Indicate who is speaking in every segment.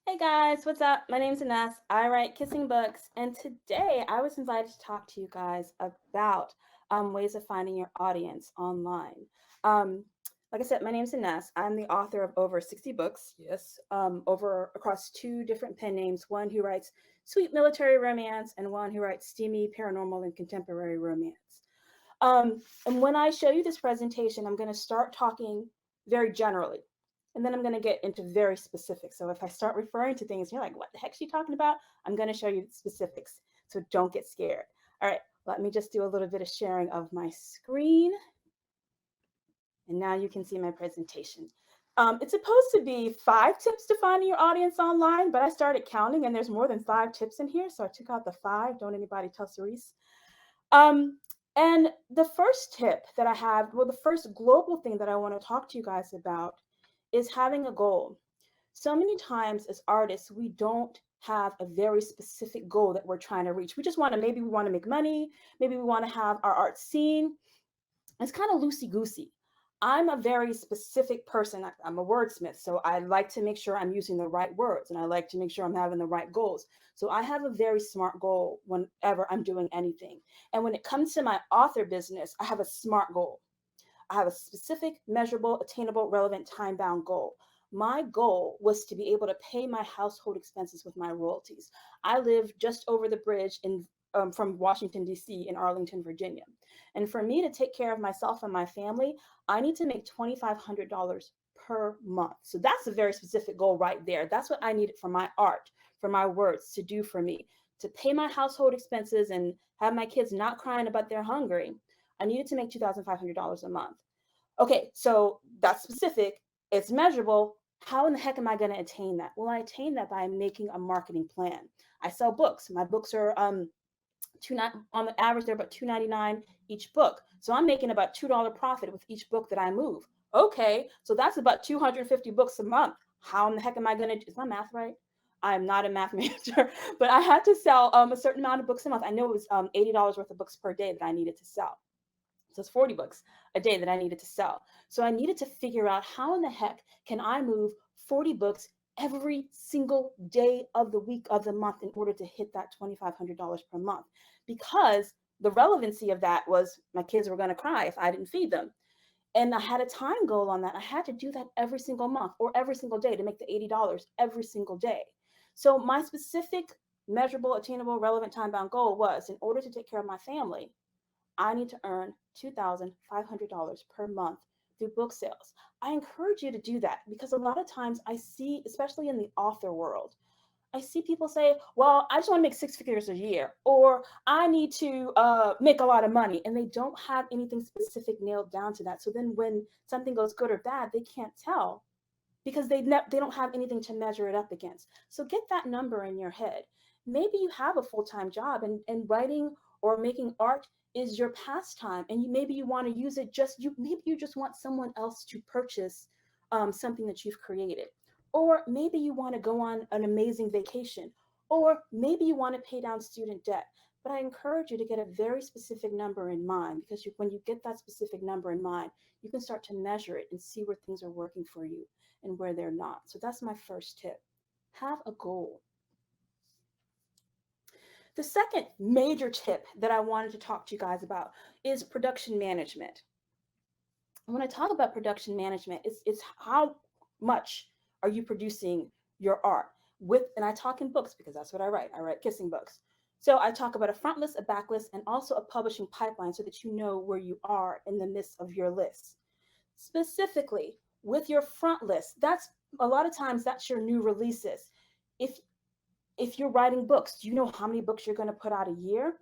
Speaker 1: Hey guys, what's up? My name's Ines. I write kissing books, and today I was invited to talk to you guys about ways of finding your audience online. Um, like I said, my name's Ines. I'm the author of over 60 books, yes, over across two different pen names, one who writes sweet military romance and one who writes steamy paranormal and contemporary romance. And when I show you this presentation, I'm going to start talking very generally. And then I'm going to get into very specific. So if I start referring to things, you're like, what the heck is she talking about? I'm going to show you the specifics. So don't get scared. All right, let me just do a little bit of sharing of my screen. And now you can see my presentation. It's supposed to be 5 tips to finding your audience online, but I started counting and there's more than 5 tips in here. So I took out the 5. Don't anybody tell Cerise. Um, and the first tip that I have, well, the first global thing that I want to talk to you guys about is having a goal. So many times as artists, we don't have a very specific goal that we're trying to reach. We just want to, maybe we want to make money, maybe we want to have our art seen. It's kind of loosey goosey. I'm a very specific person. I'm a wordsmith, so I like to make sure I'm using the right words and I like to make sure I'm having the right goals. So I have a very smart goal whenever I'm doing anything. And when it comes to my author business, I have a smart goal. I have a specific, measurable, attainable, relevant, time bound goal. My goal was to be able to pay my household expenses with my royalties. I live just over the bridge from Washington, D.C., in Arlington, Virginia. And for me to take care of myself and my family, I need to make $2,500 per month. So that's a very specific goal right there. That's what I needed for my art, for my words to do for me, to pay my household expenses and have my kids not crying about they're hungry. I needed to make $2,500 a month. Okay, so that's specific, it's measurable. How in the heck am I going to attain that? Well, I attain that by making a marketing plan. I sell books. My books are on the average they're about $2.99 each book. So I'm making about $2 profit with each book that I move. Okay, so that's about 250 books a month. How in the heck am I going to? Is my math right? I'm not a math major, but I had to sell a certain amount of books a month. I know it was $80 worth of books per day that I needed to sell. So it's 40 books a day that I needed to sell. So I needed to figure out how in the heck can I move 40 books every single day of the week of the month in order to hit that $2,500 per month. Because the relevancy of that was my kids were going to cry if I didn't feed them. And I had a time goal on that. I had to do that every single month or every single day to make the $80 every single day. So my specific, measurable, attainable, relevant, time bound goal was in order to take care of my family, I need to earn $2,500 per month through book sales. I encourage you to do that because a lot of times I see, especially in the author world, I see people say, well, I just want to make 6 figures a year, or I need to make a lot of money. And they don't have anything specific nailed down to that. So then when something goes good or bad, they can't tell because they don't have anything to measure it up against. So get that number in your head. Maybe you have a full-time job and writing or making art is your pastime, and maybe you want to use it maybe you just want someone else to purchase something that you've created, or maybe you want to go on an amazing vacation, or maybe you want to pay down student debt. But I encourage you to get a very specific number in mind because when you get that specific number in mind, you can start to measure it and see where things are working for you and where they're not. So that's my first tip. Have a goal. The second major tip that I wanted to talk to you guys about is production management. When I talk about production management, it's how much are you producing your art with, and I talk in books because that's what I write. I write kissing books. So I talk about a front list, a back list, and also a publishing pipeline so that you know where you are in the midst of your list. Specifically, with your front list, that's a lot of times that's your new releases. If if you're writing books, do you know how many books you're going to put out a year?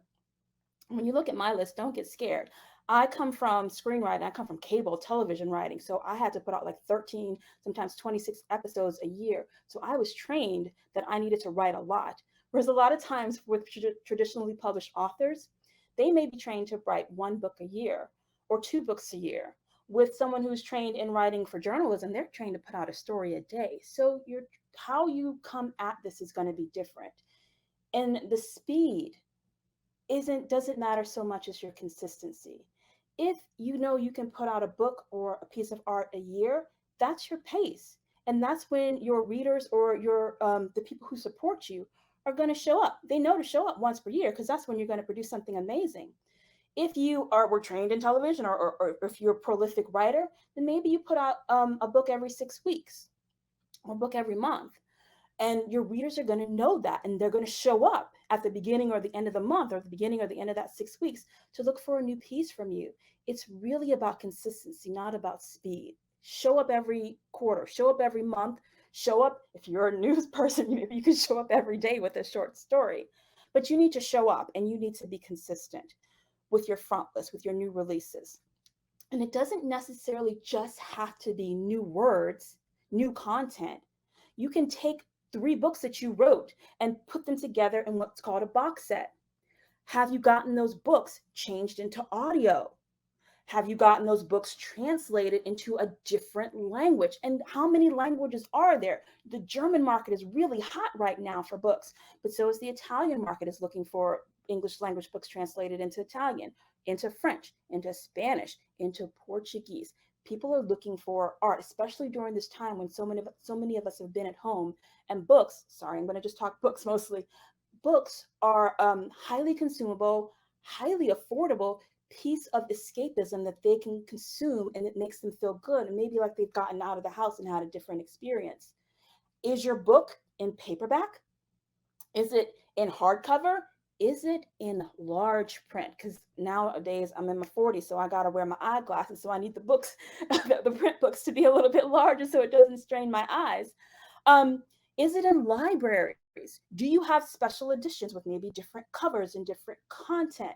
Speaker 1: When you look at my list, don't get scared. I come from screenwriting, I come from cable television writing. So I had to put out like 13, sometimes 26 episodes a year. So I was trained that I needed to write a lot. Whereas a lot of times with traditionally published authors, they may be trained to write 1 book a year or 2 books a year. With someone who's trained in writing for journalism, they're trained to put out a story a day. So how you come at this is going to be different. And the speed isn't doesn't matter so much as your consistency. If you know you can put out a book or a piece of art a year, that's your pace. And that's when your readers or your the people who support you are going to show up. They know to show up once per year because that's when you're going to produce something amazing. If you are were trained in television, or if you're a prolific writer, then maybe you put out a book every 6 weeks or a book every month, and your readers are going to know that, and they're going to show up at the beginning or the end of the month or the beginning or the end of that 6 weeks to look for a new piece from you. It's really about consistency, not about speed. Show up every quarter, show up every month, show up. If you're a news person, maybe you can show up every day with a short story, but you need to show up and you need to be consistent with your front list, with your new releases. And it doesn't necessarily just have to be new words, new content. You can take 3 books that you wrote and put them together in what's called a box set. Have you gotten those books changed into audio? Have you gotten those books translated into a different language? And how many languages are there? The German market is really hot right now for books, but so is the Italian market is looking for English language books translated into Italian, into French, into Spanish, into Portuguese. People are looking for art, especially during this time when so many of us have been at home. And books, sorry, I'm going to just talk books mostly. Books are highly consumable, highly affordable piece of escapism that they can consume, and it makes them feel good and maybe like they've gotten out of the house and had a different experience. Is your book in paperback? Is it in hardcover? Is it in large print? Because nowadays I'm in my 40s, so I got to wear my eyeglasses. So I need the books, the print books, to be a little bit larger so it doesn't strain my eyes. Um, is it in libraries? Do you have special editions with maybe different covers and different content?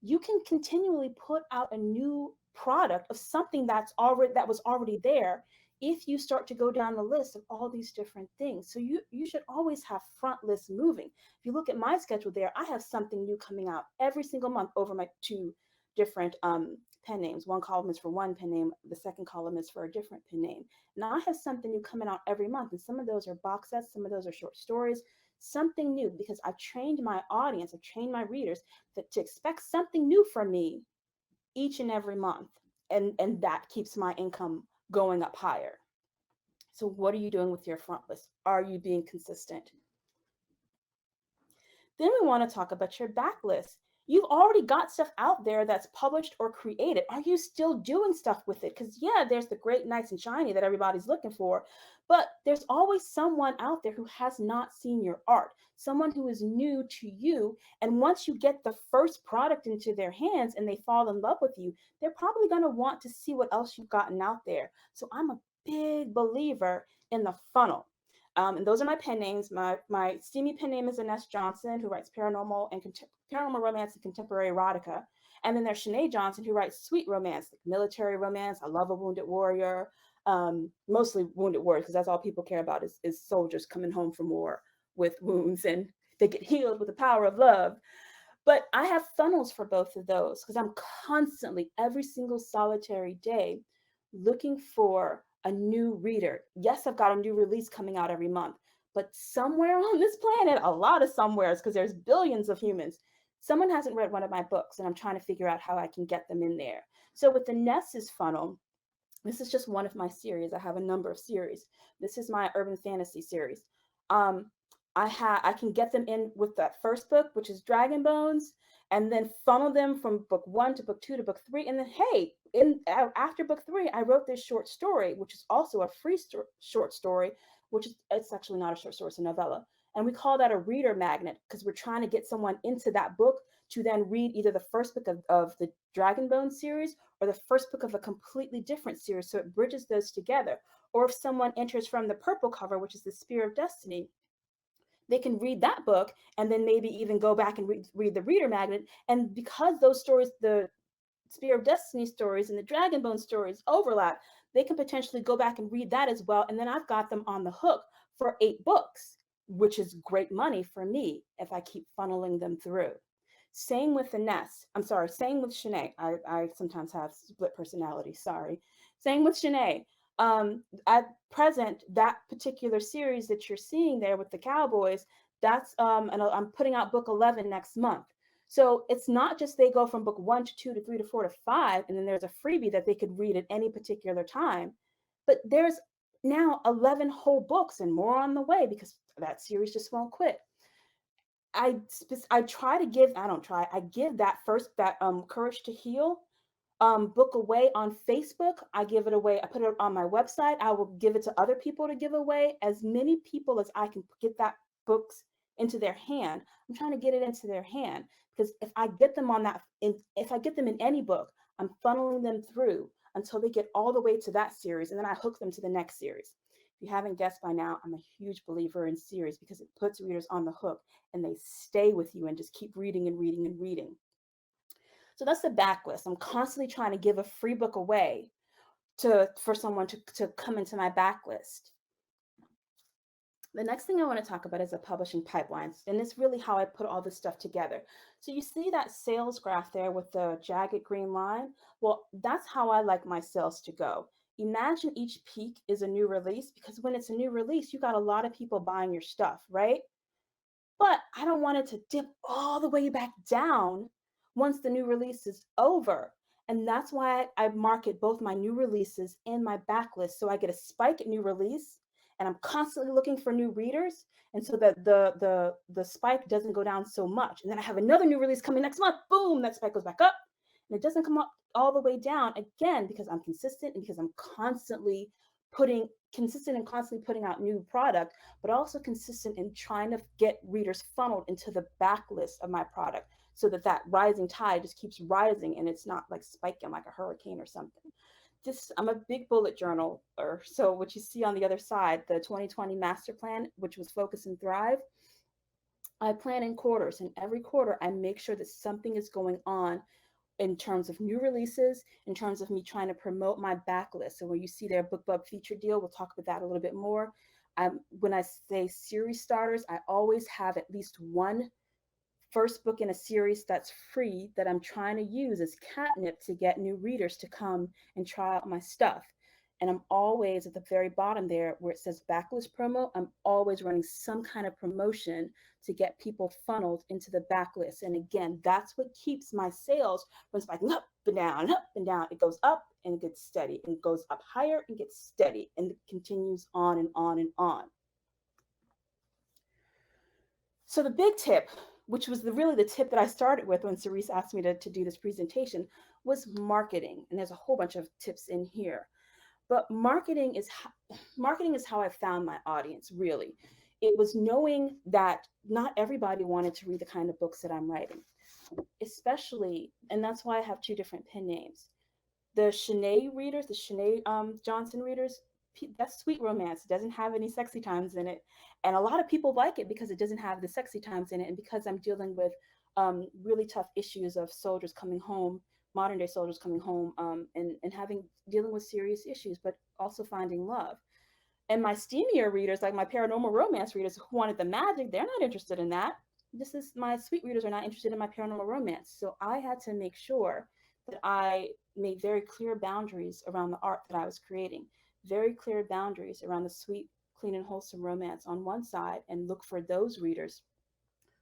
Speaker 1: You can continually put out a new product of something that was already there if you start to go down the list of all these different things. So you should always have front lists moving. If you look at my schedule there, I have something new coming out every single month over my 2 different pen names. One column is for one pen name, the second column is for a different pen name. Now I have something new coming out every month, and some of those are box sets, some of those are short stories, something new, because I've trained my audience, I've trained my readers to expect something new from me each and every month. And that keeps my income going up higher. So what are you doing with your front list? Are you being consistent? Then we want to talk about your backlist. You've already got stuff out there that's published or created. Are you still doing stuff with it? Because, yeah, there's the great, nice, and shiny that everybody's looking for, but there's always someone out there who has not seen your art, someone who is new to you. And once you get the first product into their hands and they fall in love with you, they're probably going to want to see what else you've gotten out there. So I'm a big believer in the funnel. And those are my pen names. My steamy pen name is Ines Johnson, who writes paranormal romance and contemporary erotica. And then there's Shanae Johnson, who writes sweet romance, like military romance. I love a wounded warrior, mostly wounded warriors, because that's all people care about is soldiers coming home from war with wounds, and they get healed with the power of love. But I have funnels for both of those because I'm constantly, every single solitary day, looking for a new reader. Yes, I've got a new release coming out every month, but somewhere on this planet, a lot of somewheres, because there's billions of humans, someone hasn't read one of my books, and I'm trying to figure out how I can get them in there. So with the Ness's funnel, this is just one of my series. I have a number of series. This is my urban fantasy series. Um, I can get them in with that first book, which is Dragon Bones, and then funnel them from book 1 to book 2 to book 3. And then, hey, after book 3, I wrote this short story, which is also a free short story, which is, it's actually not a short story, it's a novella. And we call that a reader magnet because we're trying to get someone into that book to then read either the first book of the Dragon Bone series or the first book of a completely different series. So it bridges those together. Or if someone enters from the purple cover, which is the Spear of Destiny, they can read that book and then maybe even go back and read the reader magnet. And because those stories, the Spear of Destiny stories and the Dragonbone stories overlap, they can potentially go back and read that as well. And then I've got them on the hook for 8 books, which is great money for me if I keep funneling them through. Same with the Nest. I'm sorry, same with Shanae. I sometimes have split personality, sorry. Same with Shanae. At present, that particular series that you're seeing there with the Cowboys, that's and I'm putting out book 11 next month. So it's not just they go from book 1 to 2 to 3 to 4 to 5, and then there's a freebie that they could read at any particular time. But there's now 11 whole books and more on the way because that series just won't quit. I try to give, I don't try, I give that first, that Courage to Heal book away on Facebook. I give it away. I put it on my website. I will give it to other people to give away. As many people as I can get that books into their hand. I'm trying to get it into their hand because if I get them on that, if I get them in any book, I'm funneling them through until they get all the way to that series, and then I hook them to the next series. If you haven't guessed by now, I'm a huge believer in series because it puts readers on the hook and they stay with you and just keep reading and reading and reading. So that's the backlist. I'm constantly trying to give a free book away for someone to come into my backlist. The next thing I want to talk about is the publishing pipelines, and it's really how I put all this stuff together. So you see that sales graph there with the jagged green line? Well, that's how I like my sales to go. Imagine each peak is a new release because when it's a new release, you got a lot of people buying your stuff, right? But I don't want it to dip all the way back down once the new release is over. And that's why I market both my new releases and my backlist. So I get a spike at new release and I'm constantly looking for new readers. And so that the spike doesn't go down so much. And then I have another new release coming next month. Boom, that spike goes back up. And it doesn't come up all the way down again because I'm consistent and because I'm constantly putting out new product, but also consistent in trying to get readers funneled into the backlist of my product so that that rising tide just keeps rising and it's not like spiking like a hurricane or something. This, I'm a big bullet journal, or so what you see on the other side, the 2020 master plan, which was Focus and Thrive. I plan in quarters, and every quarter I make sure that something is going on in terms of new releases, in terms of me trying to promote my backlist. So when you see their BookBub feature deal, we'll talk about that a little bit more. When I say series starters, I always have at least one first book in a series that's free that I'm trying to use as catnip to get new readers to come and try out my stuff. And I'm always at the very bottom there where it says backlist promo. I'm always running some kind of promotion to get people funneled into the backlist. And again, that's what keeps my sales from spiking up and down, up and down. It goes up and it gets steady, and it goes up higher and gets steady, and it continues on and on and on. So the big tip, which was really the tip that I started with when Cerise asked me to do this presentation, was marketing. And there's a whole bunch of tips in here. But marketing is how I found my audience, really. It was knowing that not everybody wanted to read the kind of books that I'm writing, especially, and that's why I have two different pen names. The Shanae readers, the Shanae Johnson readers, that's sweet romance. It doesn't have any sexy times in it. And a lot of people like it because it doesn't have the sexy times in it. And because I'm dealing with really tough issues of soldiers coming home, modern day soldiers coming home, and dealing with serious issues, but also finding love. And my steamier readers, like my paranormal romance readers who wanted the magic, they're not interested in that. This is my sweet readers are not interested in my paranormal romance. So I had to make sure that I made very clear boundaries around the art that I was creating, very clear boundaries around the sweet, clean, and wholesome romance on one side, and look for those readers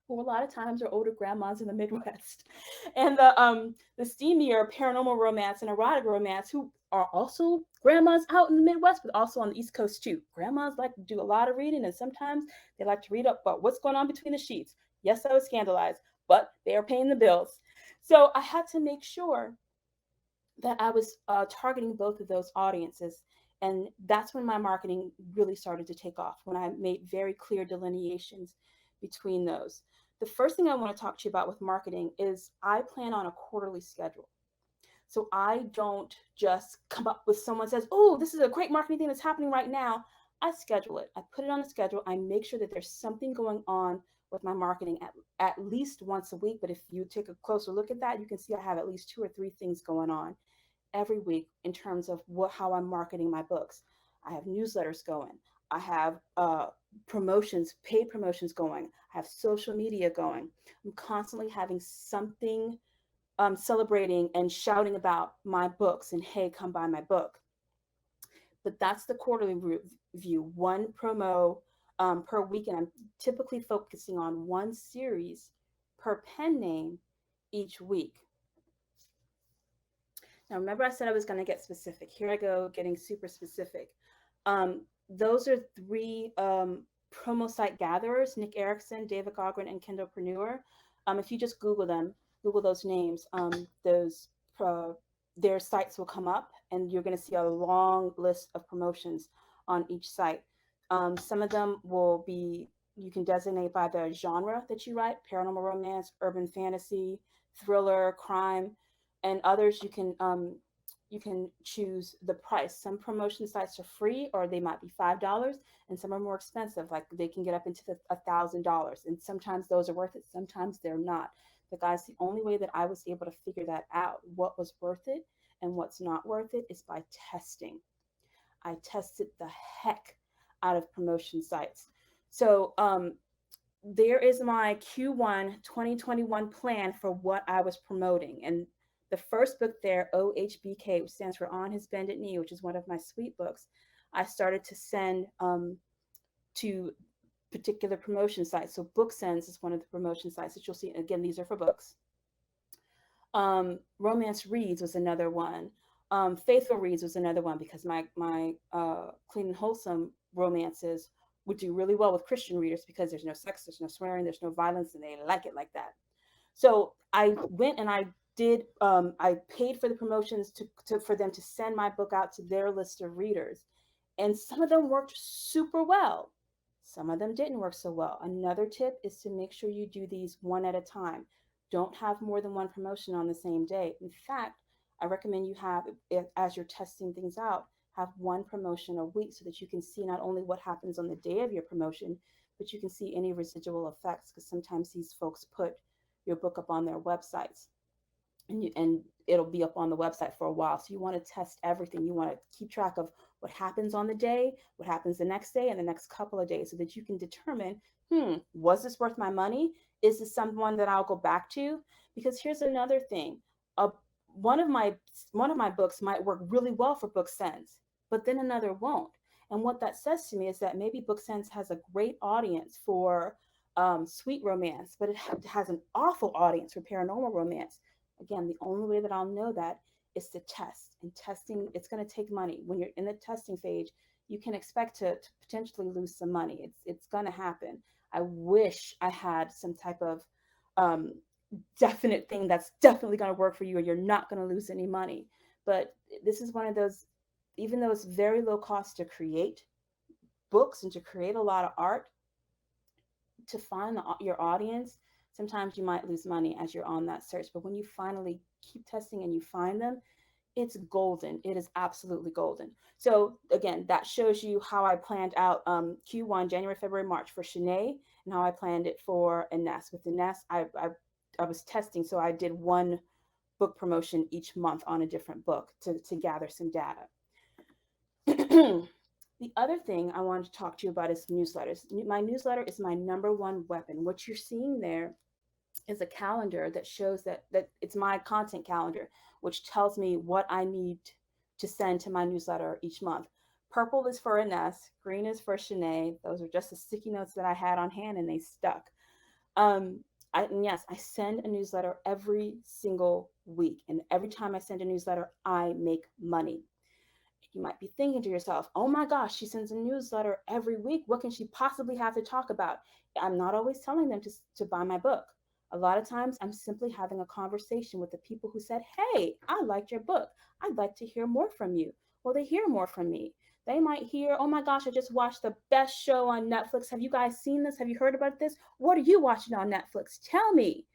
Speaker 1: who a lot of times are older grandmas in the Midwest, and the steamier paranormal romance and erotic romance who are also grandmas out in the Midwest, but also on the East Coast too. Grandmas like to do a lot of reading, and sometimes they like to read up about what's going on between the sheets. Yes, I was scandalized, but they are paying the bills. So I had to make sure that I was targeting both of those audiences. And that's when my marketing really started to take off, when I made very clear delineations between those. The first thing I want to talk to you about with marketing is I plan on a quarterly schedule. So I don't just come up with someone says, oh, this is a great marketing thing that's happening right now. I schedule it. I put it on a schedule. I make sure that there's something going on with my marketing at least once a week. But if you take a closer look at that, you can see I have at least 2 or 3 things going on every week in terms of how I'm marketing my books. I have newsletters going. I have promotions, paid promotions going. I have social media going. I'm constantly having something celebrating and shouting about my books and hey, come buy my book. But that's the quarterly review, one promo per week, and I'm typically focusing on one series per pen name each week. Now, remember I said I was going to get specific. Here I go, getting super specific. Those are three promo site gatherers: Nick Erickson, David Gogren, and Kindlepreneur. If you just Google them, Google those names, uh, their sites will come up, and you're going to see a long list of promotions on each site. Some of them will be, you can designate by the genre that you write: paranormal romance, urban fantasy, thriller, crime, and others you can choose the price. Some promotion sites are free, or they might be $5, and some are more expensive. Like they can get up into the $1,000, and sometimes those are worth it. Sometimes they're not. But guys, the only way that I was able to figure that out, what was worth it and what's not worth it, is by testing. I tested the heck out of promotion sites. So there is my Q1 2021 plan for what I was promoting. And the first book there, OHBK, which stands for On His Bended Knee, which is one of my sweet books, I started to send to particular promotion sites. So BookSense is one of the promotion sites that you'll see. Again, these are for books. Romance Reads was another one. Faithful Reads was another one, because my clean and wholesome romances would do really well with Christian readers, because there's no sex, there's no swearing, there's no violence, and they like it like that. So I went and I did. I paid for the promotions for them to send my book out to their list of readers, and some of them worked super well. Some of them didn't work so well. Another tip is to make sure you do these one at a time. Don't have more than one promotion on the same day. In fact, I recommend you have, as you're testing things out, have one promotion a week, so that you can see not only what happens on the day of your promotion, but you can see any residual effects, because sometimes these folks put your book up on their websites, and it'll be up on the website for a while. So you want to test everything. You want to keep track of what happens on the day, what happens the next day, and the next couple of days, so that you can determine, was this worth my money? Is this someone that I'll go back to? Because here's another thing. Uh, one of my one of my books might work really well for BookSense, but then another won't. And what that says to me is that maybe BookSense has a great audience for sweet romance, but it has an awful audience for paranormal romance. Again, the only way that I'll know that is to test. And testing, it's going to take money. When you're in the testing phase, you can expect to potentially lose some money. It's going to happen. I wish I had some type of um, definite thing that's definitely going to work for you, or you're not going to lose any money. But this is one of those, even though it's very low cost to create books and to create a lot of art, to find your audience, sometimes you might lose money as you're on that search. But when you finally keep testing and you find them, it's golden. It is absolutely golden. So again, that shows you how I planned out Q1, January, February, March for Shanae, and how I planned it for Ines. With Ines, I was testing, so I did one book promotion each month on a different book to gather some data. The other thing I wanted to talk to you about is newsletters. My newsletter is my number one weapon. What you're seeing there is a calendar that shows that it's my content calendar, which tells me what I need to send to my newsletter each month. Purple is for Ines, green is for Shanae. Those are just the sticky notes that I had on hand, and they stuck. And yes, I send a newsletter every single week, and every time I send a newsletter, I make money. You might be thinking to yourself, oh my gosh, she sends a newsletter every week. What can she possibly have to talk about? I'm not always telling them to buy my book. A lot of times I'm simply having a conversation with the people who said, hey, I liked your book. I'd like to hear more from you. Well, they hear more from me. They might hear, oh my gosh, I just watched the best show on Netflix. Have you guys seen this? Have you heard about this? What are you watching on Netflix? Tell me.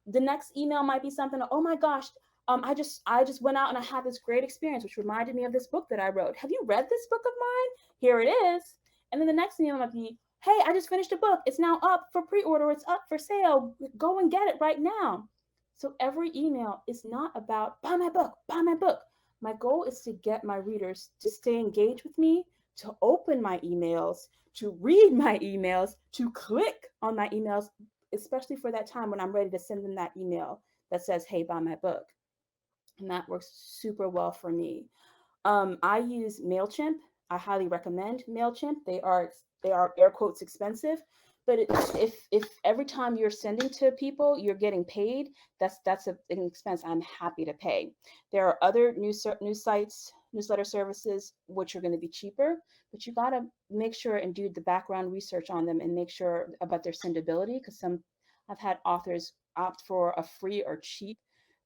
Speaker 1: The next email might be something, oh my gosh, I just went out and I had this great experience, which reminded me of this book that I wrote. Have you read this book of mine? Here it is. And then the next email might be, hey, I just finished a book. It's now up for pre-order. It's up for sale. Go and get it right now. So every email is not about buy my book, buy my book. My goal is to get my readers to stay engaged with me, to open my emails, to read my emails, to click on my emails, especially for that time when I'm ready to send them that email that says, hey, buy my book. And that works super well for me. I use MailChimp. I highly recommend MailChimp. They are air quotes expensive, but if every time you're sending to people you're getting paid, that's an expense I'm happy to pay. There are other news sites newsletter services, which are going to be cheaper, but you got to make sure and do the background research on them and make sure about their sendability, because some I've had authors opt for a free or cheap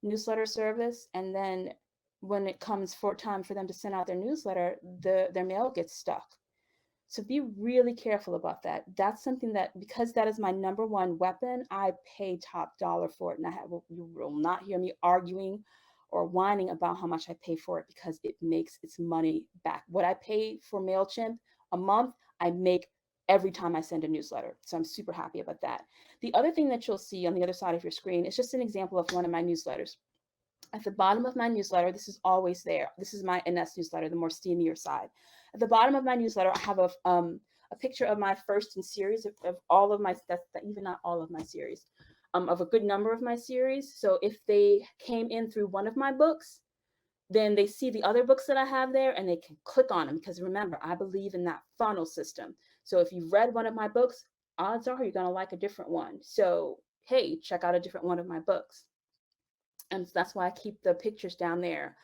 Speaker 1: newsletter service, and then when it comes for time for them to send out their newsletter, their mail gets stuck. So be really careful about that. That's something that, because that is my number one weapon, I pay top dollar for it. And you will not hear me arguing or whining about how much I pay for it, because it makes its money back. What I pay for MailChimp a month, I make every time I send a newsletter. So I'm super happy about that. The other thing that you'll see on the other side of your screen is just an example of one of my newsletters. At the bottom of my newsletter, this is always there. This is my Ines newsletter, the more steamier side. At the bottom of my newsletter, I have a picture of my first in series of all of my, that's even not all of my series, of a good number of my series. So if they came in through one of my books, then they see the other books that I have there and they can click on them, because remember, I believe in that funnel system. So if you've read one of my books, odds are you're going to like a different one. So, hey, check out a different one of my books. And that's why I keep the pictures down there,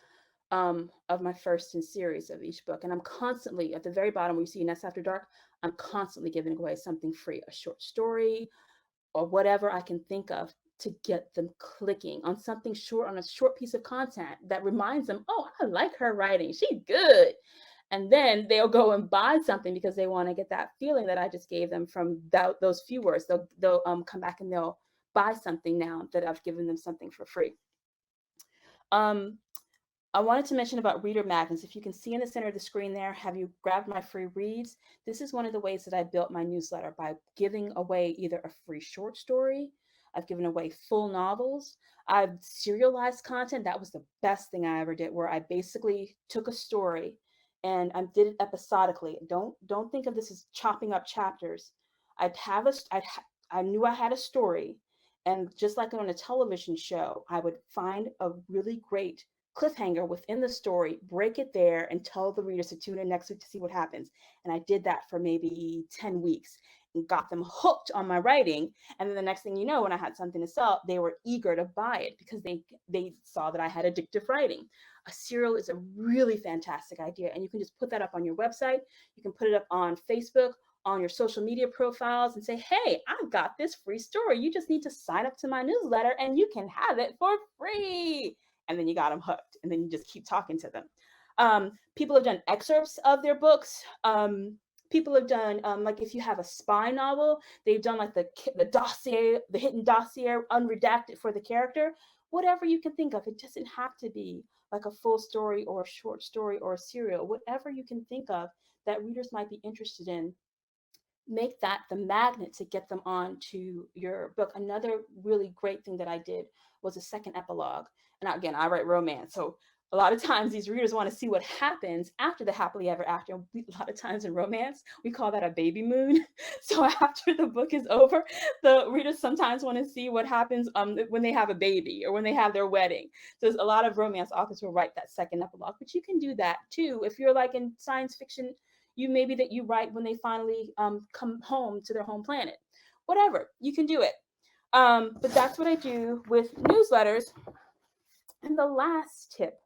Speaker 1: of my first in series of each book. And I'm constantly at the very bottom where you see Nest After Dark, I'm constantly giving away something free, a short story or whatever I can think of to get them clicking on something short, on a short piece of content that reminds them, oh, I like her writing. She's good. And then they'll go and buy something because they want to get that feeling that I just gave them from those few words. They'll come back and they'll buy something now that I've given them something for free. Um, I wanted to mention about reader magnets. If you can see in the center of the screen there, have you grabbed my free reads? This is one of the ways that I built my newsletter, by giving away either a free short story, I've given away full novels, I've serialized content. That was the best thing I ever did, where I basically took a story and I did it episodically. Don't think of this as chopping up chapters. I knew I had a story, and just like on a television show, I would find a really great cliffhanger within the story, break it there, and tell the readers to tune in next week to see what happens. And I did that for maybe 10 weeks and got them hooked on my writing. And then the next thing you know, when I had something to sell, they were eager to buy it because they saw that I had addictive writing. A serial is a really fantastic idea, and you can just put that up on your website. You can put it up on Facebook, on your social media profiles, and say, hey, I've got this free story. You just need to sign up to my newsletter and you can have it for free. And then you got them hooked, and then you just keep talking to them. People have done excerpts of their books. People have done, like if you have a spy novel, they've done like the dossier, the hidden dossier, unredacted for the character. Whatever you can think of. It doesn't have to be like a full story or a short story or a serial. Whatever you can think of that readers might be interested in, make that the magnet to get them on to your book. Another really great thing that I did was a second epilogue. And again, I write romance. So a lot of times these readers want to see what happens after the happily ever after. A lot of times in romance, we call that a baby moon. So after the book is over, the readers sometimes want to see what happens when they have a baby or when they have their wedding. So a lot of romance authors will write that second epilogue, but you can do that too. If you're like in science fiction, you maybe that you write when they finally come home to their home planet. Whatever, you can do it. But that's what I do with newsletters. And the last tip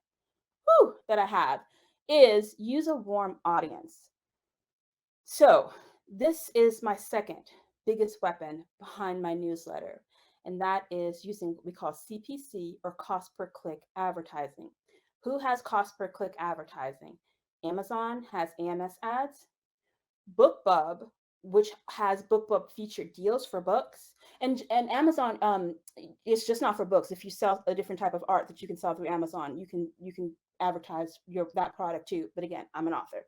Speaker 1: that I have is use a warm audience. So this is my second biggest weapon behind my newsletter, and that is using what we call CPC, or cost per click advertising. Who has cost per click advertising? Amazon has AMS ads. BookBub, which has BookBub featured deals for books, and Amazon, it's just not for books. If you sell a different type of art that you can sell through Amazon, you can advertise that product too. But again, I'm an author.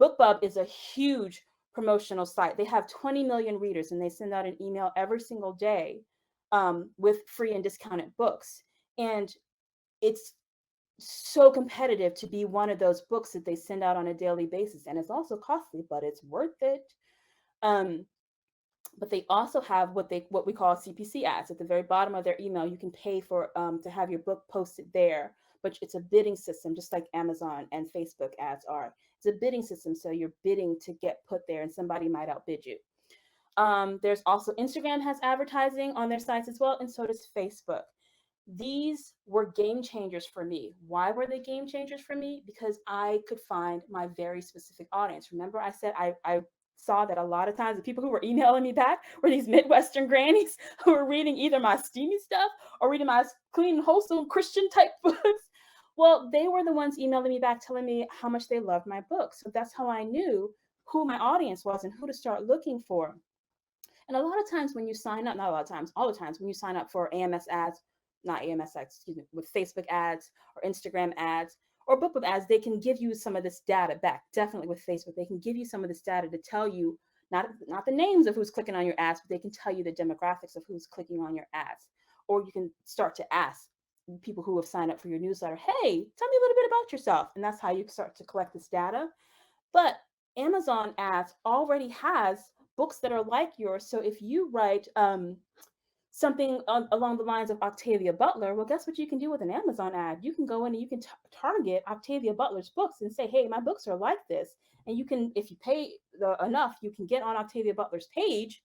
Speaker 1: BookBub is a huge promotional site. They have 20 million readers, and they send out an email every single day, with free and discounted books. And it's so competitive to be one of those books that they send out on a daily basis. And it's also costly, but it's worth it. Um, but they also have what we call CPC ads at the very bottom of their email. You can pay for to have your book posted there, but it's a bidding system, just like Amazon and Facebook ads are. It's a bidding system, so you're bidding to get put there, and somebody might outbid you. There's also Instagram has advertising on their sites as well, and so does Facebook. These were game changers for me. Why were they game changers for me? Because I could find my very specific audience. Remember, I said I saw that a lot of times the people who were emailing me back were these Midwestern grannies who were reading either my steamy stuff or reading my clean, wholesome Christian type books. Well, they were the ones emailing me back telling me how much they loved my books. So that's how I knew who my audience was and who to start looking for. And a lot of times when you sign up, not a lot of times, all the times when you sign up for AMS ads, not AMS ads, excuse me, with Facebook ads or Instagram ads or BookBub ads, they can give you some of this data back. Definitely with Facebook, they can give you some of this data to tell you not the names of who's clicking on your ads, but they can tell you the demographics of who's clicking on your ads. Or you can start to ask people who have signed up for your newsletter, hey, tell me a little bit about yourself. And that's how you start to collect this data. But Amazon ads already has books that are like yours. So if you write something along the lines of Octavia Butler, well, guess what you can do with an Amazon ad? You can go in and you can target Octavia Butler's books and say, hey, my books are like this. And you can, if you pay enough, you can get on Octavia Butler's page,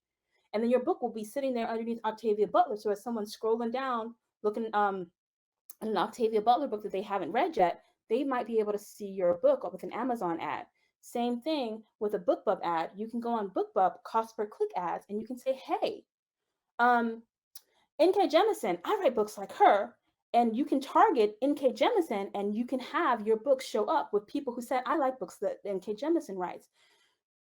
Speaker 1: and then your book will be sitting there underneath Octavia Butler. So as someone's scrolling down, looking an Octavia Butler book that they haven't read yet, they might be able to see your book with an Amazon ad. Same thing with a BookBub ad. You can go on BookBub cost per click ads and you can say, hey, um, N.K. Jemisin, I write books like her. And you can target N.K. Jemisin and you can have your book show up with people who said, I like books that N.K. Jemisin writes.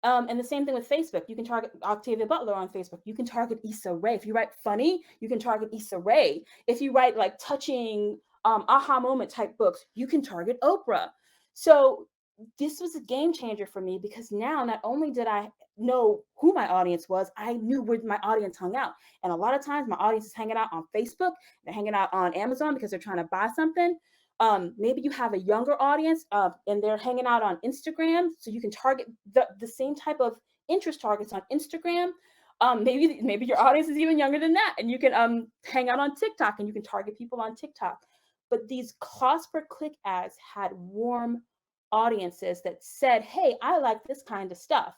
Speaker 1: And the same thing with Facebook. You can target Octavia Butler on Facebook. You can target Issa Rae. If you write funny, you can target Issa Rae. If you write like touching aha moment type books, you can target Oprah. So this was a game changer for me because now not only did I know who my audience was, I knew where my audience hung out. And a lot of times my audience is hanging out on Facebook, they're hanging out on Amazon because they're trying to buy something. Maybe you have a younger audience and they're hanging out on Instagram, so you can target the same type of interest targets on Instagram. Maybe your audience is even younger than that, and you can hang out on TikTok and you can target people on TikTok. But these cost per click ads had warm audiences that said, "Hey, I like this kind of stuff,"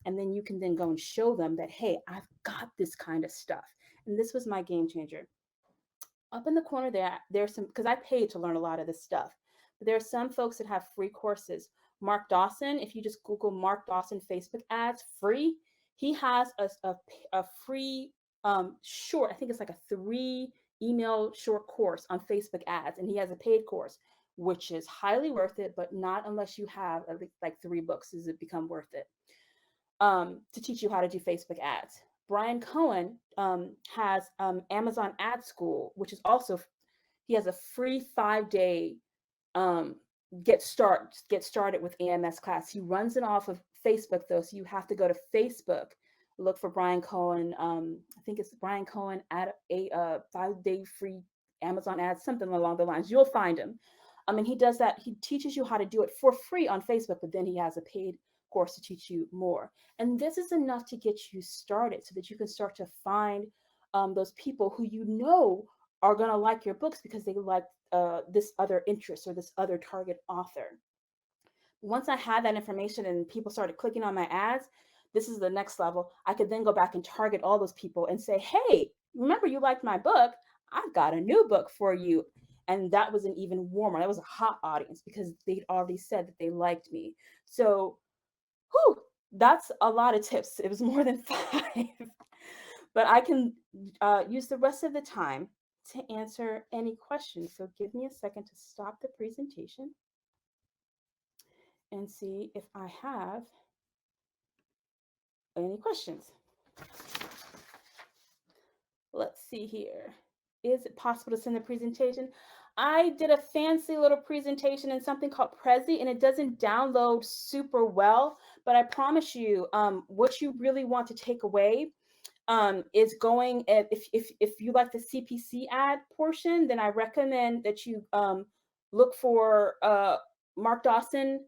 Speaker 1: and then you can then go and show them that, "Hey, I've got this kind of stuff," and this was my game changer. Up in the corner there's some, because I paid to learn a lot of this stuff, but there are some folks that have free courses. Mark Dawson, if you just Google Mark Dawson Facebook ads free, he has a free short, I think it's like a 3 email short course on Facebook ads, and he has a paid course which is highly worth it, but not unless you have at least like 3 books does it become worth it to teach you how to do Facebook ads. Brian Cohen has Amazon Ad School, which is also, he has a free 5-day um, get started with AMS class. He runs it off of Facebook though, so you have to go to Facebook, look for Brian Cohen. I think it's Brian Cohen at a 5-day free Amazon ads, something along the lines. You'll find him. And he does that. He teaches you how to do it for free on Facebook, but then he has a paid course to teach you more. And this is enough to get you started so that you can start to find those people who you know are going to like your books because they like this other interest or this other target author. Once I had that information and people started clicking on my ads, this is the next level. I could then go back and target all those people and say, hey, remember you liked my book? I've got a new book for you. And that was an even warmer, that was a hot audience because they'd already said that they liked me. So, whew, that's a lot of tips. It was more than 5. But I can use the rest of the time to answer any questions. So give me a second to stop the presentation and see if I have any questions. Let's see here. Is it possible to send a presentation? I did a fancy little presentation in something called Prezi, and it doesn't download super well, but I promise you, what you really want to take away is going, if you like the CPC ad portion, then I recommend that you look for Mark Dawson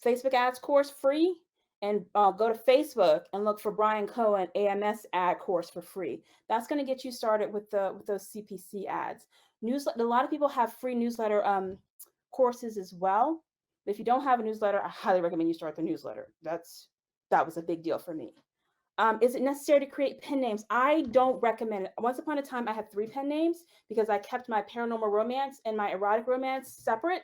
Speaker 1: Facebook ads course free, and go to Facebook and look for Brian Cohen AMS ad course for free. That's going to get you started with those CPC ads. Newsletter. A lot of people have free newsletter courses as well. But if you don't have a newsletter, I highly recommend you start the newsletter. That was a big deal for me. Is it necessary to create pen names? I don't recommend it. Once upon a time, I had 3 pen names because I kept my paranormal romance and my erotic romance separate.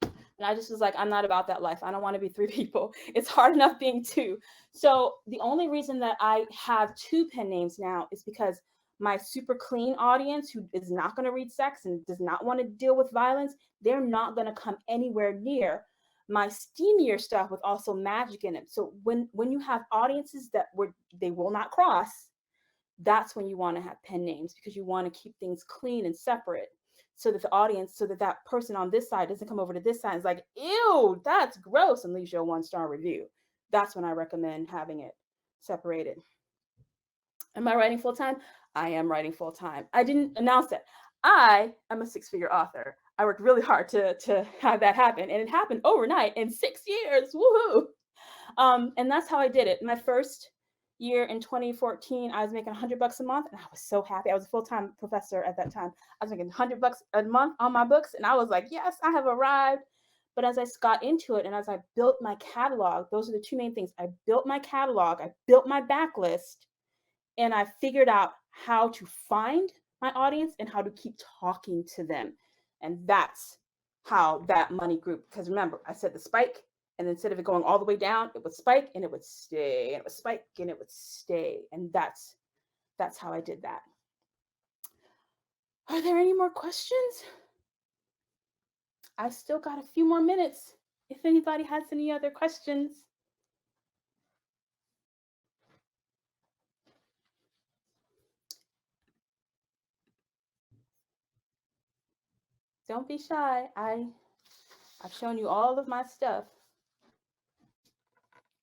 Speaker 1: And I just was like, I'm not about that life. I don't want to be 3 people. It's hard enough being 2. So the only reason that I have 2 pen names now is because my super clean audience who is not going to read sex and does not want to deal with violence, they're not going to come anywhere near my steamier stuff with also magic in it. So when you have audiences that they will not cross, that's when you want to have pen names because you want to keep things clean and separate so that the audience, so that that person on this side doesn't come over to this side and is like, ew, that's gross, and leaves you a 1-star review. That's when I recommend having it separated. Am I writing full time? I am writing full time. I didn't announce it. I am a 6-figure author. I worked really hard to have that happen, and it happened overnight in 6 years. Woohoo! And that's how I did it. My first year in 2014, I was making $100 a month, and I was so happy. I was a full-time professor at that time. I was making $100 a month on my books, and I was like, yes, I have arrived. But as I got into it and as I built my catalog, those are the 2 main things. I built my catalog, I built my backlist, and I figured out how to find my audience and how to keep talking to them. And that's how that money grew. Because remember, I said the spike, and instead of it going all the way down, it would spike and it would stay, and it would spike and it would stay. And that's how I did that. Are there any more questions? I've still got a few more minutes. If anybody has any other questions. Don't be shy. I've shown you all of my stuff.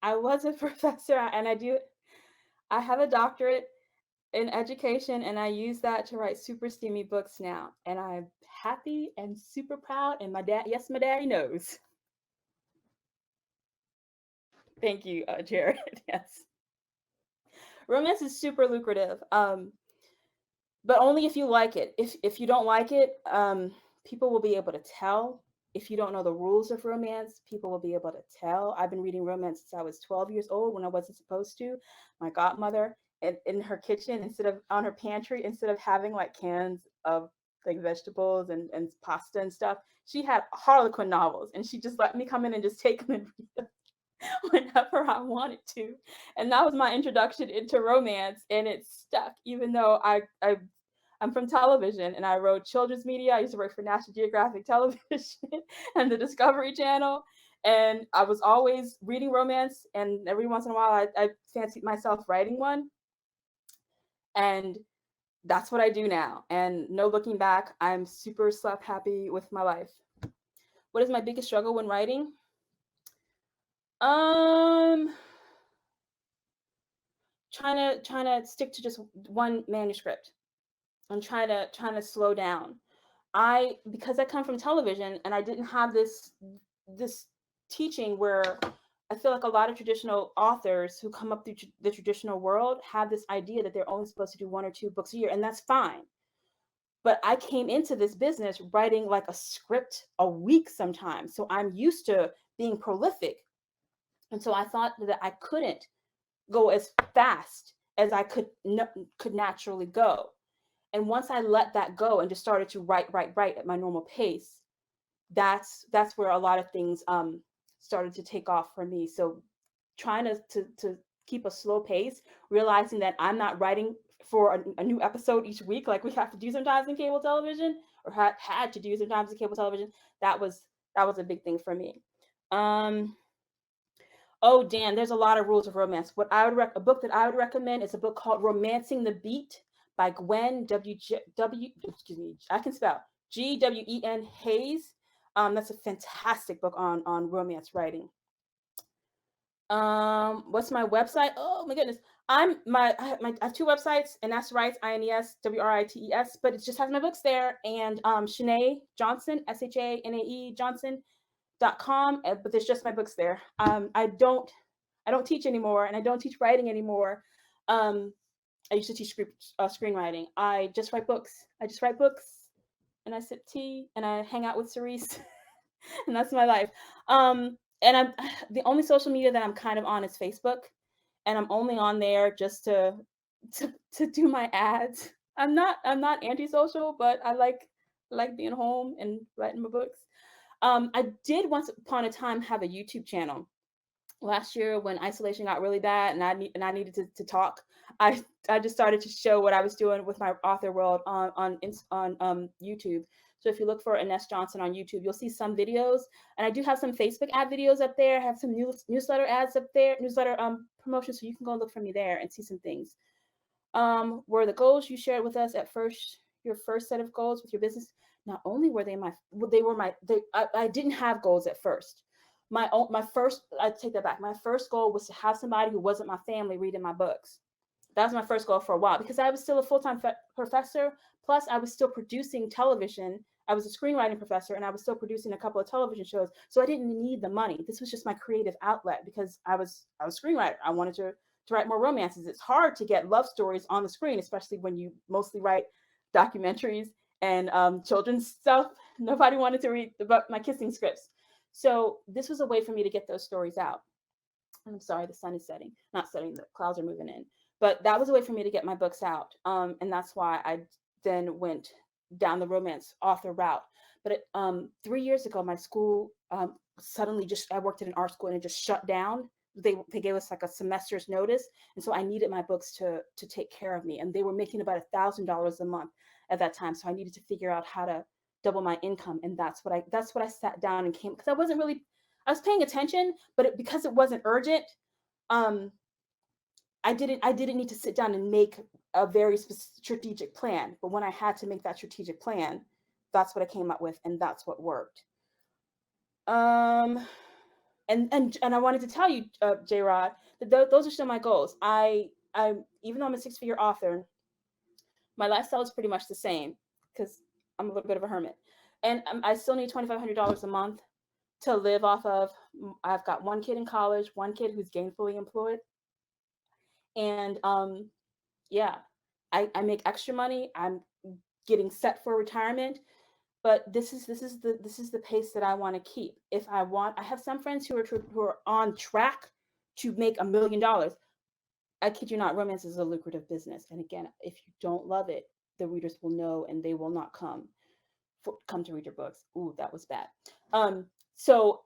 Speaker 1: I was a professor and I have a doctorate in education, and I use that to write super steamy books now. And I'm happy and super proud. And my daddy knows. Thank you, Jared. Yes. Romance is super lucrative. But only if you like it. If you don't like it, people will be able to tell. If you don't know the rules of romance, people will be able to tell. I've been reading romance since I was 12 years old when I wasn't supposed to. My godmother, in her kitchen, instead of on her pantry, instead of having like cans of like vegetables and pasta and stuff, she had Harlequin novels, and she just let me come in and just take them and read them whenever I wanted to. And that was my introduction into romance, and it stuck, even though I'm from television and I wrote children's media. I used to work for National Geographic Television and the Discovery Channel. And I was always reading romance, and every once in a while I fancied myself writing one. And that's what I do now. And no looking back, I'm super slap happy with my life. What is my biggest struggle when writing? Trying to stick to just one manuscript. I'm trying to slow down. Because I come from television and I didn't have this teaching where I feel like a lot of traditional authors who come up through the traditional world have this idea that they're only supposed to do 1 or 2 books a year, and that's fine. But I came into this business writing like a script a week sometimes, so I'm used to being prolific, and so I thought that I couldn't go as fast as I could naturally go. And once I let that go and just started to write at my normal pace, that's where a lot of things started to take off for me. So trying to keep a slow pace, realizing that I'm not writing for a new episode each week like we have to do sometimes in cable television, or had to do sometimes in cable television. That was a big thing for me. Oh, Dan, there's a lot of rules of romance. What I would a book that I would recommend is a book called Romancing the Beat by Gwen excuse me, I can spell Gwen Hayes. That's a fantastic book on romance writing. What's my website? Oh my goodness. I have 2 websites, and that's Writes, INES, WRITES, but it just has my books there. And Shanae Johnson, SHANAE Johnson.com, but there's just my books there. I don't teach anymore, and I don't teach writing anymore. I used to teach screenwriting. I just write books. And I sip tea, and I hang out with Cerise, and that's my life. And I'm the only social media that I'm kind of on is Facebook, and I'm only on there just to do my ads. I'm not antisocial, but I like being home and writing my books. I did once upon a time have a YouTube channel. Last year when isolation got really bad and I needed to talk, I just started to show what I was doing with my author world on YouTube. So if you look for Ines Johnson on YouTube, you'll see some videos, and I do have some Facebook ad videos up there. I have some newsletter ads up there, newsletter promotions, so you can go look for me there and see some things. Were the goals you shared with us at first your first set of goals with your business? Not only were they my, they were my, they, I didn't have goals at first. My first, I take that back. My first goal was to have somebody who wasn't my family reading my books. That was my first goal for a while because I was still a full-time professor. Plus, I was still producing television. I was a screenwriting professor, and I was still producing a couple of television shows. So I didn't need the money. This was just my creative outlet because I was a screenwriter. I wanted to write more romances. It's hard to get love stories on the screen, especially when you mostly write documentaries and children's stuff. Nobody wanted to read my kissing scripts. So this was a way for me to get those stories out. I'm sorry, the sun is setting, not setting, the clouds are moving in. But that was a way for me to get my books out. And that's why I then went down the romance author route. But 3 years ago, my school suddenly just, I worked at an art school and it just shut down. They gave us like a semester's notice. And so I needed my books to take care of me. And they were making about $1,000 a month at that time. So I needed to figure out how to double my income. And that's what I sat down and came, because I was paying attention, but because it wasn't urgent, um, I didn't need to sit down and make a very strategic plan. But when I had to make that strategic plan, that's what I came up with, and that's what worked. Um, and I wanted to tell you, J Rod, that those are still my goals. I even though I'm a six-figure author, my lifestyle is pretty much the same because I'm a little bit of a hermit, and I still need $2,500 a month to live off of. I've got one kid in college, one kid who's gainfully employed, and yeah, I make extra money. I'm getting set for retirement, but this is the pace that I want to keep. If I want, I have some friends who are on track to make $1 million. I kid you not, romance is a lucrative business, and again, if you don't love it, the readers will know, and they will not come to read your books. Ooh, that was bad. So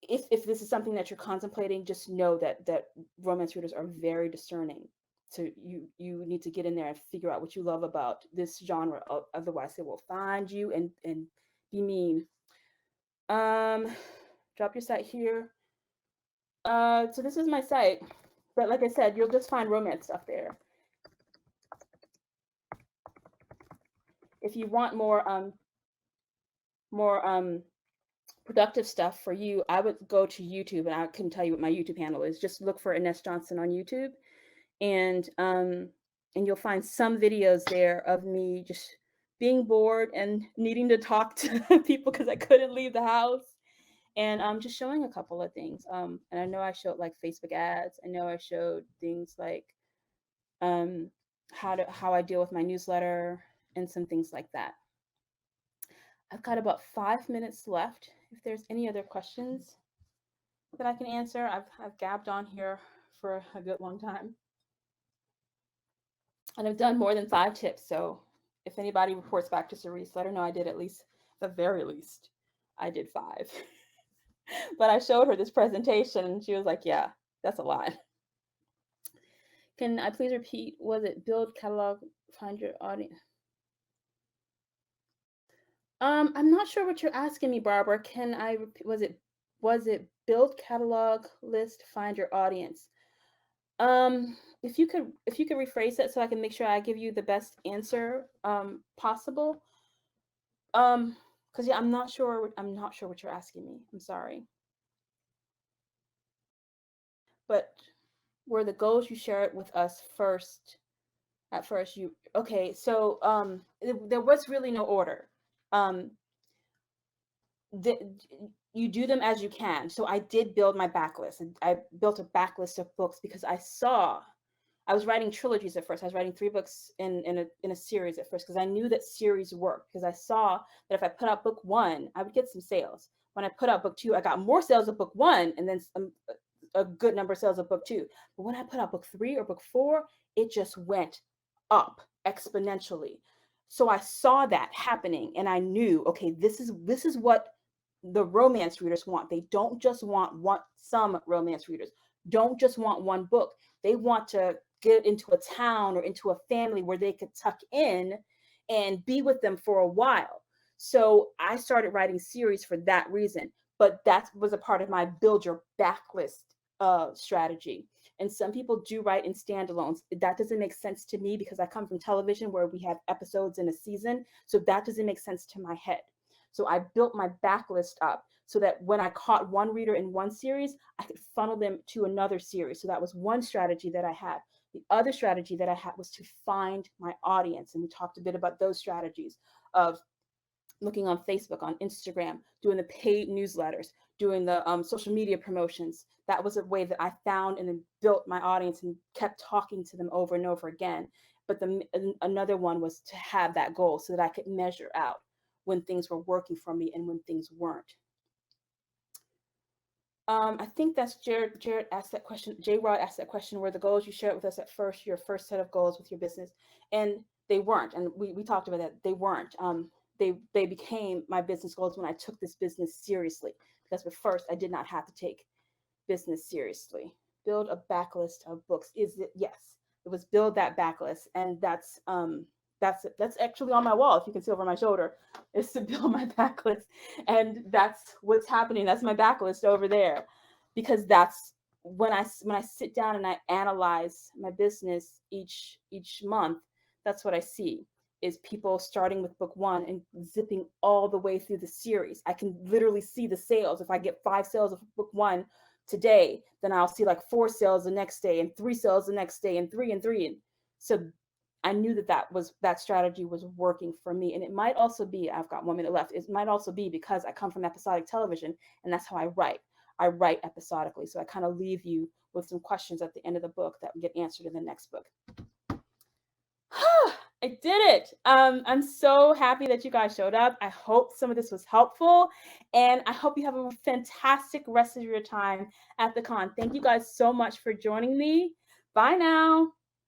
Speaker 1: if this is something that you're contemplating, just know that romance readers are very discerning. So you need to get in there and figure out what you love about this genre. Otherwise, they will find you and be mean. Um, drop your site here. So this is my site, but like I said, you'll just find romance stuff there. If you want more productive stuff for you, I would go to YouTube, and I can tell you what my YouTube handle is. Just look for Ines Johnson on YouTube, and you'll find some videos there of me just being bored and needing to talk to people because I couldn't leave the house, and just showing a couple of things. And I know I showed like Facebook ads. I know I showed things like um, how I deal with my newsletter and some things like that. I've got about 5 minutes left. If there's any other questions that I can answer, I've gabbed on here for a good long time. And I've done more than 5 tips. So if anybody reports back to Cerise, let her know I did at least, the very least, I did 5. But I showed her this presentation and she was like, yeah, that's a lot. Can I please repeat? Was it build, catalog, find your audience? I'm not sure what you're asking me, Barbara. Can I repeat? Was it build, catalog, list, find your audience? If you could rephrase that so I can make sure I give you the best answer possible. Because yeah, I'm not sure what you're asking me. I'm sorry. But were the goals you shared with us first? At first, you okay? So there was really no order. Um, the, you do them as you can. So I did build my backlist. I built a backlist of books because I was writing trilogies at first. I was writing 3 books in a series at first because I knew that series worked, because I saw that if I put out book 1, I would get some sales. When I put out book 2, I got more sales of book 1, and then a good number of sales of book 2. But when I put out book 3 or book 4, it just went up exponentially. So I saw that happening, and I knew, okay, this is what the romance readers want. They don't just want some romance readers don't just want one book. They want to get into a town or into a family where they could tuck in and be with them for a while. So I started writing series for that reason. But that was a part of my build your backlist strategy. And some people do write in standalones. That doesn't make sense to me because I come from television where we have episodes in a season. So that doesn't make sense to my head. So I built my backlist up so that when I caught one reader in one series, I could funnel them to another series. So that was one strategy that I had. The other strategy that I had was to find my audience. And we talked a bit about those strategies of looking on Facebook, on Instagram, doing the paid newsletters, doing the social media promotions. That was a way that I found and then built my audience and kept talking to them over and over again. But another one was to have that goal so that I could measure out when things were working for me and when things weren't. I think that's Jared. Jared asked that question. J. Rod asked that question. Were the goals you shared with us at first your first set of goals with your business? And they weren't. And we talked about that. They weren't. They became my business goals when I took this business seriously. Because at first I did not have to take business seriously. Build a backlist of books. Is it? Yes. It was build that backlist, and that's actually on my wall. If you can see over my shoulder, is to build my backlist, and that's what's happening. That's my backlist over there, because that's when I sit down and I analyze my business each month. That's what I see is people starting with book 1 and zipping all the way through the series. I can literally see the sales. If I get 5 sales of book 1 today, then I'll see like 4 sales the next day and 3 sales the next day and 3 and 3. And so I knew that strategy was working for me. And it might also be, I've got 1 minute left. It might also be because I come from episodic television and that's how I write. I write episodically. So I kind of leave you with some questions at the end of the book that get answered in the next book. I did it. I'm so happy that you guys showed up. I hope some of this was helpful, and I hope you have a fantastic rest of your time at the con. Thank you guys so much for joining me. Bye now.